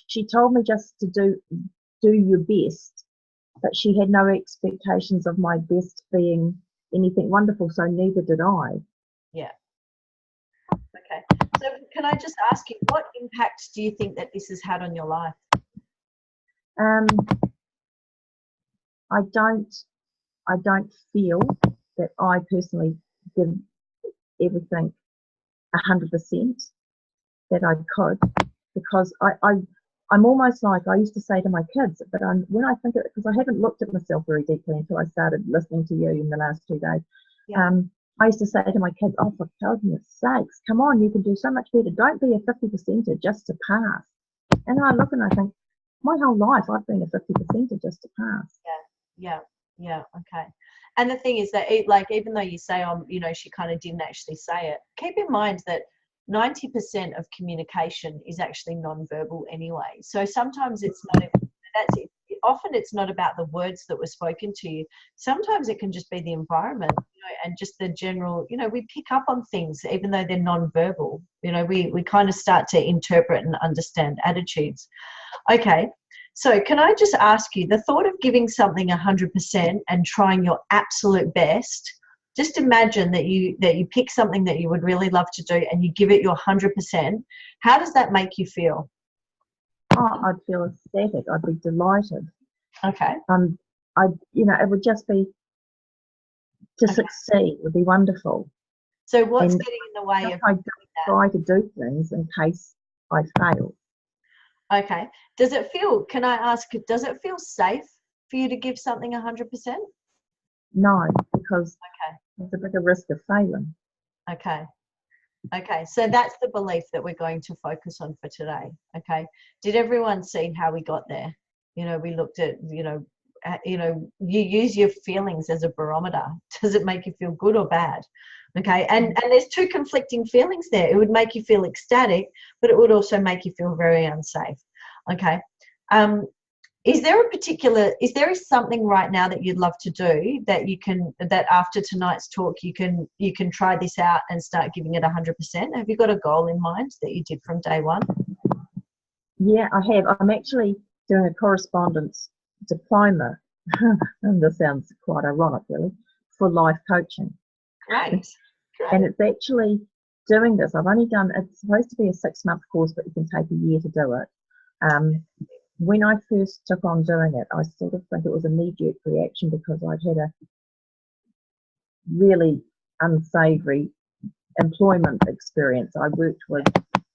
she told me just to do your best, but she had no expectations of my best being anything wonderful, so neither did I. Yeah. Okay. So can I just ask you, what impact do you think that this has had on your life? I don't feel that I personally did everything 100% that I could, because I'm almost like I used to say to my kids, but when I think of it, because I haven't looked at myself very deeply until I started listening to you in the last 2 days. Yeah. I used to say to my kids, oh, for goodness sakes, come on, you can do so much better. Don't be a 50%er just to pass. And I look and I think, my whole life I've been a 50%er just to pass. Yeah, okay. And the thing is that, even though you say, she kind of didn't actually say it, keep in mind that 90% of communication is actually non-verbal anyway. So sometimes it's not, that's it. often it's not about the words that were spoken to you. Sometimes it can just be the environment, and just the general, we pick up on things even though they're non-verbal. We kind of start to interpret and understand attitudes. Okay, so can I just ask you, the thought of giving something 100% and trying your absolute best, just imagine that you pick something that you would really love to do and you give it your 100%. How does that make you feel? Oh, I'd feel ecstatic. I'd be delighted. Okay. It would just be to succeed would be wonderful. So what's getting in the way of I try to do things in case I fail? Okay. Can I ask, does it feel safe for you to give something 100%? No, because there's a bigger risk of failing. Okay. So that's the belief that we're going to focus on for today. Okay. Did everyone see how we got there? We looked at, you use your feelings as a barometer. Does it make you feel good or bad? Okay. And there's two conflicting feelings there. It would make you feel ecstatic, but it would also make you feel very unsafe. Okay. Is there something right now that you'd love to do that after tonight's talk you can try this out and start giving it 100%? Have you got a goal in mind that you did from day one? Yeah, I have. I'm actually doing a correspondence diploma, and this sounds quite ironic really, for life coaching. Great. And it's actually doing this. It's supposed to be a 6-month course, but you can take a year to do it. When I first took on doing it, I sort of think it was a knee-jerk reaction because I'd had a really unsavoury employment experience. I worked with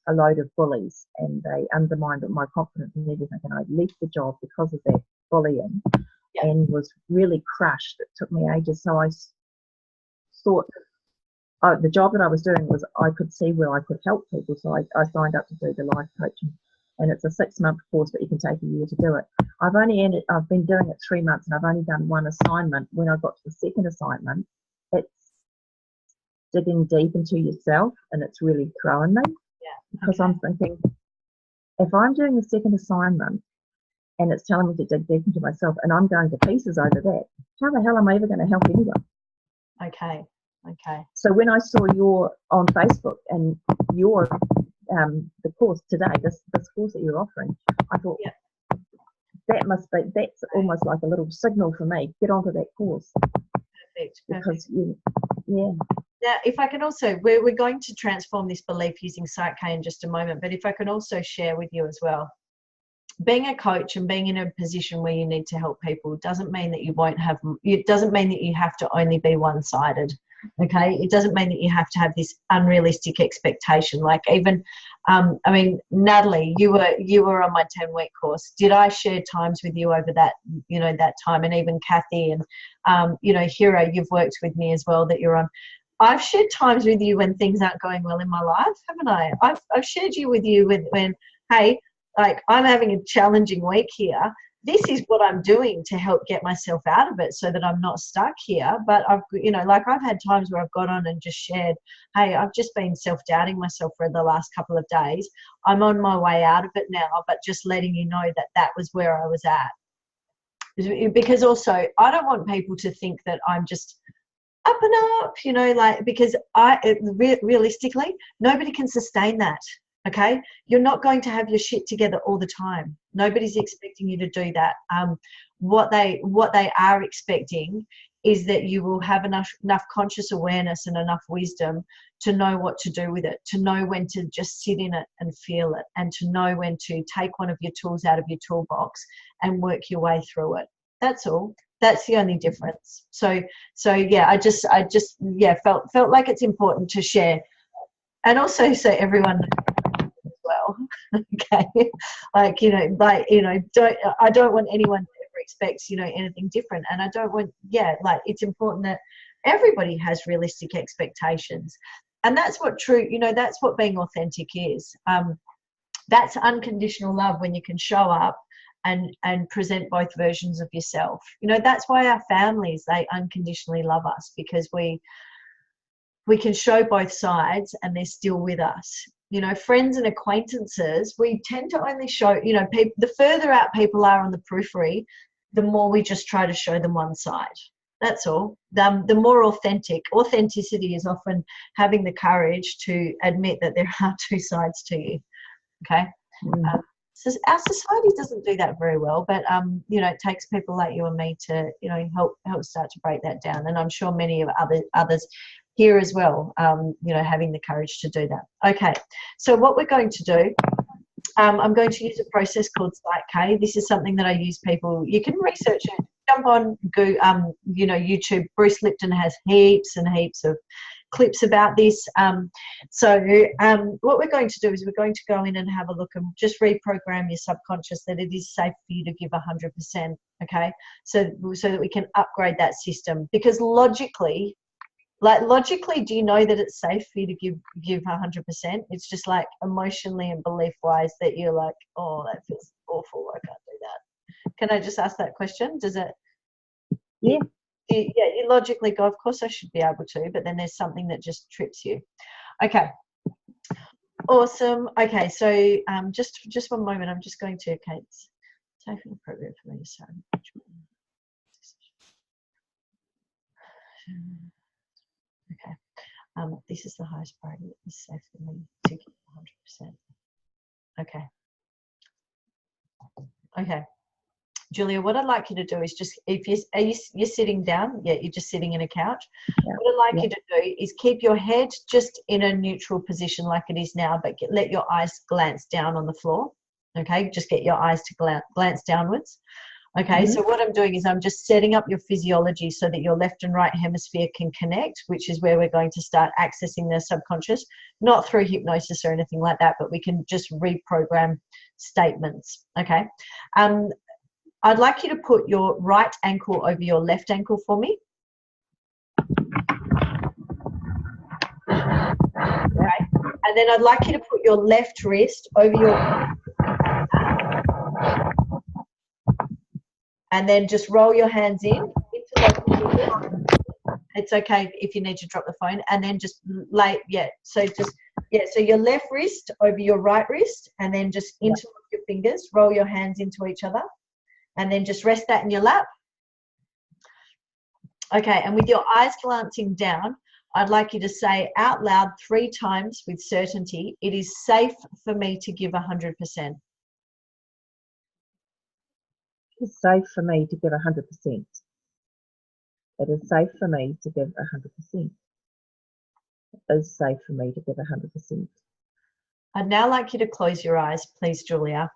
a load of bullies and they undermined my confidence and everything, and I left the job because of that bullying and was really crushed. It took me ages. So I thought the job that I was doing was I could see where I could help people. So I signed up to do the life coaching. And it's a 6-month course, but you can take a year to do it. I've been doing it 3 months and I've only done one assignment. When I got to the second assignment, it's digging deep into yourself and it's really throwing me. Yeah. Because I'm thinking, if I'm doing the second assignment and it's telling me to dig deep into myself and I'm going to pieces over that, how the hell am I ever going to help anyone? Okay. So when I saw your on Facebook and your the course today, this course that you're offering, I thought that's almost like a little signal for me. Get onto that course. Perfect. Because Now, if I can also, we're going to transform this belief using PsychK in just a moment, but if I can also share with you as well, being a coach and being in a position where you need to help people doesn't mean that it doesn't mean that you have to only be one-sided. Okay, it doesn't mean that you have to have this unrealistic expectation. Like even, Natalie, you were on my 10-week course. Did I share times with you over that, that time? And even Kathy and, Hero, you've worked with me as well that you're on. I've shared times with you when things aren't going well in my life, haven't I? I've shared with you when, hey, like I'm having a challenging week here. This is what I'm doing to help get myself out of it so that I'm not stuck here. But I've had times where I've got on and just shared, hey, I've just been self-doubting myself for the last couple of days. I'm on my way out of it now, but just letting you know that was where I was at. Because also I don't want people to think that I'm just up and up, because realistically, nobody can sustain that. Okay, you're not going to have your shit together all the time. Nobody's expecting you to do that. What they are expecting is that you will have enough conscious awareness and enough wisdom to know what to do with it, to know when to just sit in it and feel it, and to know when to take one of your tools out of your toolbox and work your way through it. That's all. That's the only difference. So yeah, I just felt like it's important to share, and also so everyone as well. Okay, I don't want anyone to ever expect anything different, and I don't want it's important that everybody has realistic expectations, and that's what that's what being authentic is. That's unconditional love when you can show up and present both versions of yourself. That's why our families, they unconditionally love us, because we can show both sides and they're still with us. you know, friends and acquaintances, we tend to only show, you know, the further out people are on the periphery, the more we just try to show them one side. That's all. The more authentic. Authenticity is often having the courage to admit that there are two sides to you. Okay. So our society doesn't do that very well, but you know, it takes people like you and me to, you know, help start to break that down. And I'm sure many of others here as well, you know, having the courage to do that. Okay, so what we're going to do, I'm going to use a process called Psych-K. This is something that I use people. You can research it. Jump on Google, you know, YouTube. Bruce Lipton has heaps and heaps of clips about this. So what we're going to do is we're going to go in and have a look and just reprogram your subconscious that it is safe for you to give 100%. Okay, so that we can upgrade that system. Because logically, do you know that it's safe for you to give 100%? It's just like emotionally and belief wise that you're like, oh, that feels awful, I can't do that. Can I just ask that question? Does it? Yeah. Yeah, you logically go, of course I should be able to, but then there's something that just trips you. Okay, awesome. Okay, so just one moment. I'm just going to, okay, it's safe and appropriate for me. So, okay, this is the highest priority. It's safe for me to give 100%. Okay. Okay. Julia, what I'd like you to do is just, if you're sitting down, yeah, you're just sitting in a couch. Yeah. What I'd like you to do is keep your head just in a neutral position like it is now, but let your eyes glance down on the floor. Okay, just get your eyes to glance downwards. Okay, so what I'm doing is I'm just setting up your physiology so that your left and right hemisphere can connect, which is where we're going to start accessing the subconscious, not through hypnosis or anything like that, but we can just reprogram statements. Okay. I'd like you to put your right ankle over your left ankle for me. Okay. And then I'd like you to put your left wrist over your... And then just roll your hands in. It's okay if you need to drop the phone. And then just lay, so your left wrist over your right wrist, and then just interlock your fingers, roll your hands into each other. And then just rest that in your lap. Okay, and with your eyes glancing down, I'd like you to say out loud 3 times with certainty, it is safe for me to give 100%. It's safe for me to give 100%. It is safe for me to give 100%. It is safe for me to give 100%. I'd now like you to close your eyes, please, Julia.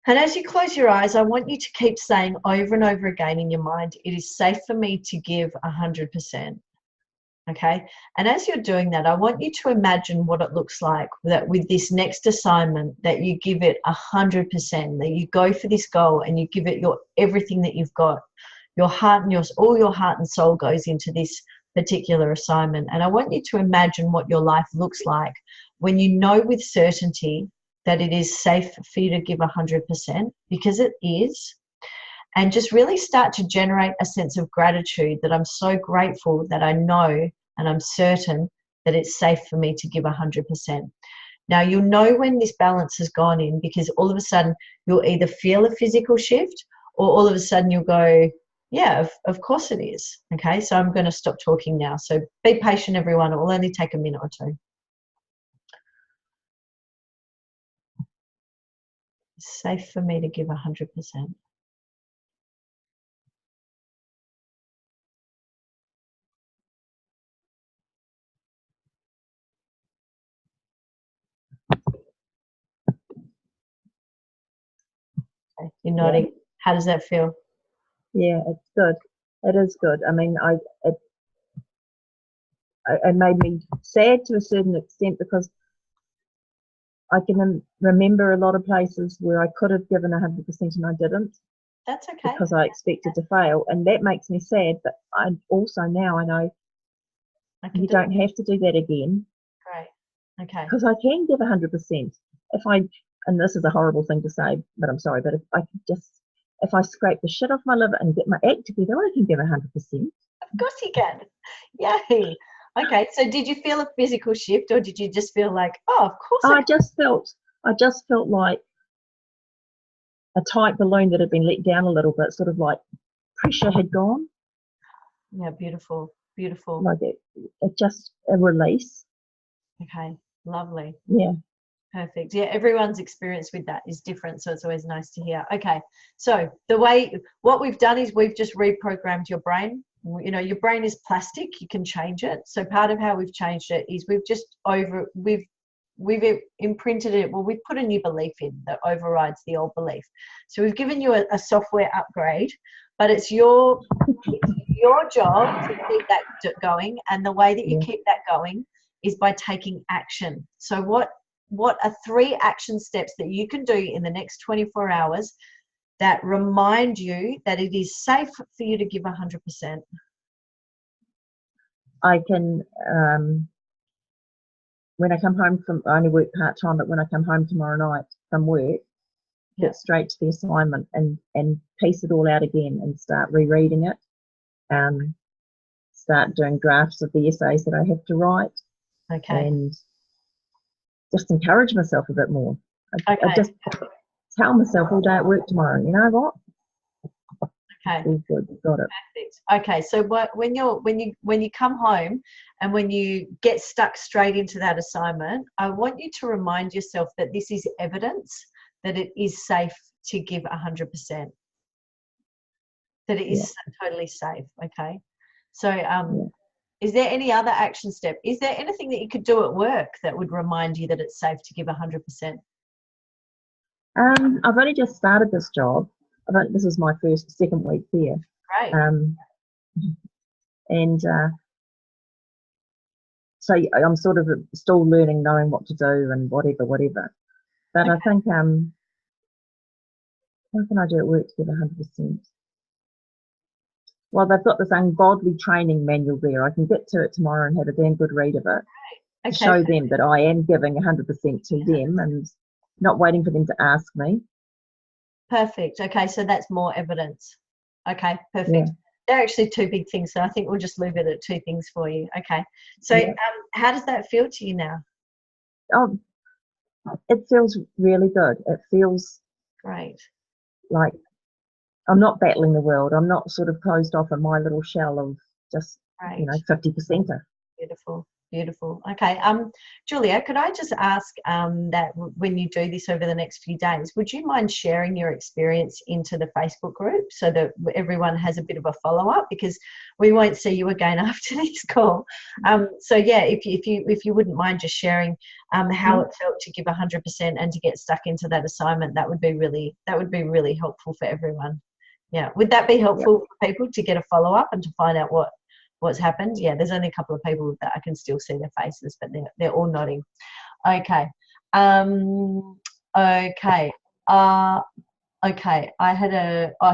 And as you close your eyes, I want you to keep saying over and over again in your mind, it is safe for me to give 100%. Okay? And as you're doing that, I want you to imagine what it looks like that with this next assignment, that you give it 100%, that you go for this goal and you give it your everything that you've got. Your heart and all your heart and soul goes into this particular assignment. And I want you to imagine what your life looks like when you know with certainty that it is safe for you to give 100%, because it is. And just really start to generate a sense of gratitude that I'm so grateful that I know and I'm certain that it's safe for me to give 100%. Now, you'll know when this balance has gone in, because all of a sudden you'll either feel a physical shift or all of a sudden you'll go, yeah, of course it is. Okay, so I'm going to stop talking now. So be patient, everyone. It will only take a minute or two. It's safe for me to give 100%. Okay, you're nodding. Yeah. How does that feel? Yeah, it's good. It is good. I mean, it made me sad to a certain extent, because I can remember a lot of places where I could have given 100% and I didn't. That's okay. Because I expected to fail, and that makes me sad. But I also now I know you don't have to do that again. Great. Okay. Because I can give 100%. And this is a horrible thing to say, but I'm sorry. But if I scrape the shit off my liver and get my act together, I can give 100%. Of course you can. Yay. Okay, so did you feel a physical shift, or did you just feel like, oh, of course I just felt like a tight balloon that had been let down a little bit, sort of like pressure had gone, Yeah, beautiful, beautiful. like it just a release. Okay, lovely. Yeah. Perfect. Yeah, everyone's experience with that is different, so it's always nice to hear. Okay, so what we've done is we've just reprogrammed your brain. You know, your brain is plastic, you can change it. So part of how we've changed it is we've imprinted it. Well, we've put a new belief in that overrides the old belief. So we've given you a software upgrade, but it's your job to keep that going, and the way that you keep that going is by taking action. So what are 3 action steps that you can do in the next 24 hours that remind you that it is safe for you to give 100%? I can, when I come home I only work part-time, but when I come home tomorrow night from work, get straight to the assignment and piece it all out again and start rereading it, start doing drafts of the essays that I have to write, and just encourage myself a bit more. I just tell myself all day at work tomorrow, you know what? Okay. All good, got it. Perfect. Okay, so when you come home and when you get stuck straight into that assignment, I want you to remind yourself that this is evidence that it is safe to give 100%. That it is totally safe. Okay. So is there any other action step? Is there anything that you could do at work that would remind you that it's safe to give 100%? I've only just started this job. This is my second week there. Great. So I'm sort of still learning, knowing what to do and whatever. But I think, what can I do at work to give 100%? Well, they've got this ungodly training manual there. I can get to it tomorrow and have a damn good read of it. To show them that I am giving 100% to them and not waiting for them to ask me. Perfect. Okay, so that's more evidence. Okay, perfect. Yeah. They're actually 2 big things, so I think we'll just leave it at 2 things for you. Okay. So how does that feel to you now? Oh, it feels really good. It feels great. Like I'm not battling the world. I'm not sort of closed off in my little shell of just, 50%er. Beautiful. Beautiful. Okay. Julia, could I just ask that when you do this over the next few days, would you mind sharing your experience into the Facebook group so that everyone has a bit of a follow-up, because we won't see you again after this call. So yeah, if you wouldn't mind just sharing how it felt to give 100% and to get stuck into that assignment, that would be really helpful for everyone. Yeah. Would that be helpful for people to get a follow-up and to find out what's happened? Yeah, there's only a couple of people that I can still see their faces, but they're all nodding. Okay. Okay. Okay.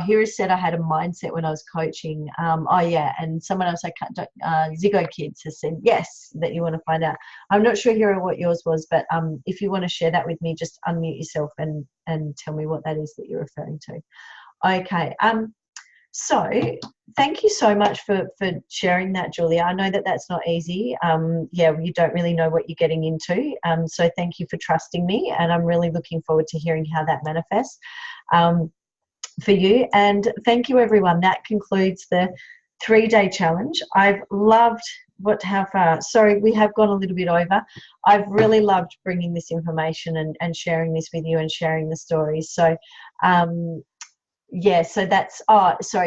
Here is said I had a mindset when I was coaching. And someone else, Ziggo Kids, has said yes, that you want to find out. I'm not sure, Hira, what yours was, but if you want to share that with me, just unmute yourself and tell me what that is that you're referring to. Okay. So thank you so much for sharing that, Julia. I know that that's not easy. You don't really know what you're getting into. So thank you for trusting me, and I'm really looking forward to hearing how that manifests for you. And thank you, everyone. That concludes the 3-day challenge. I've loved how far. Sorry, we have gone a little bit over. I've really loved bringing this information and sharing this with you and sharing the stories. So so that's,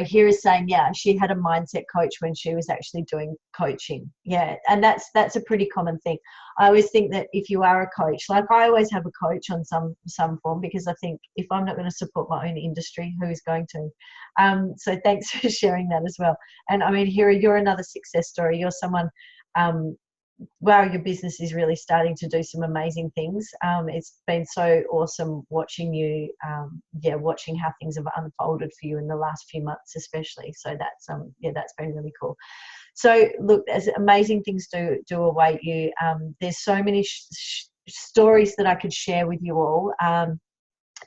here is saying, she had a mindset coach when she was actually doing coaching. Yeah, and that's a pretty common thing. I always think that if you are a coach, like I always have a coach on some form, because I think if I'm not going to support my own industry, who is going to? So thanks for sharing that as well. And I mean, Hira, you're another success story. You're someone, wow, your business is really starting to do some amazing things. It's been so awesome watching you, watching how things have unfolded for you in the last few months, especially. So that's been really cool. So look, as amazing things do await you. There's so many stories that I could share with you all.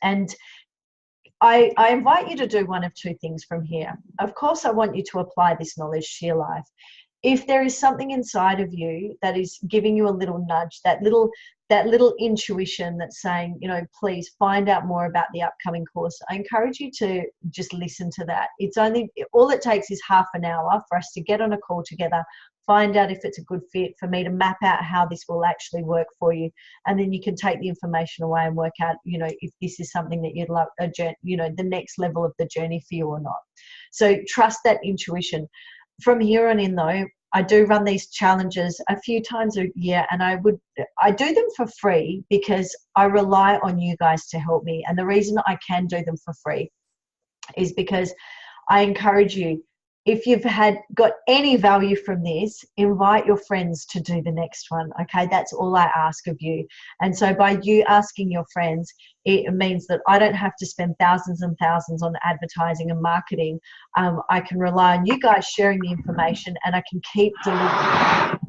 And I invite you to do one of 2 things from here. Of course, I want you to apply this knowledge to your life. if there is something inside of you that is giving you a little nudge, that little intuition that's saying, you know, please find out more about the upcoming course, I encourage you to just listen to that. It's only, all it takes is half an hour for us to get on a call together, find out if it's a good fit, for me to map out how this will actually work for you, and then you can take the information away and work out, you know, if this is something that you'd like, you know, the next level of the journey for you or not. So trust that intuition. From here on in, though, I do run these challenges a few times a year, and I do them for free because I rely on you guys to help me. And the reason I can do them for free is because I encourage you, if you've got any value from this, invite your friends to do the next one. Okay, that's all I ask of you. And so by you asking your friends, it means that I don't have to spend thousands and thousands on advertising and marketing. I can rely on you guys sharing the information, and I can keep delivering.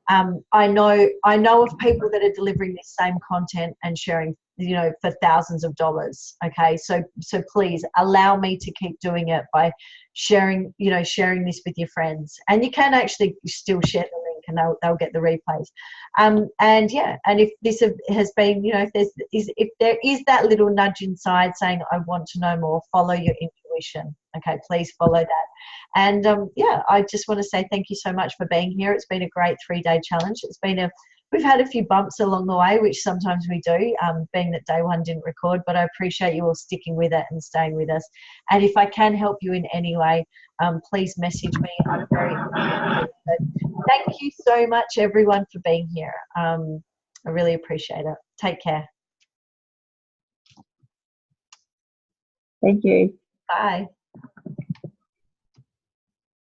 I know of people that are delivering this same content and sharing, you know, for thousands of dollars. Okay, so please allow me to keep doing it by sharing this with your friends. And you can actually still share the link, and they'll get the replays. And yeah, and if this has been, you know, if there is that little nudge inside saying I want to know more, follow your intuition. Okay, please follow that. And yeah, I just want to say thank you so much for being here. It's been a great 3-day challenge. We've had a few bumps along the way, which sometimes we do, being that day one didn't record, but I appreciate you all sticking with it and staying with us. And if I can help you in any way, please message me. I'm very appreciative. Thank you so much, everyone, for being here. I really appreciate it. Take care. Thank you. Bye.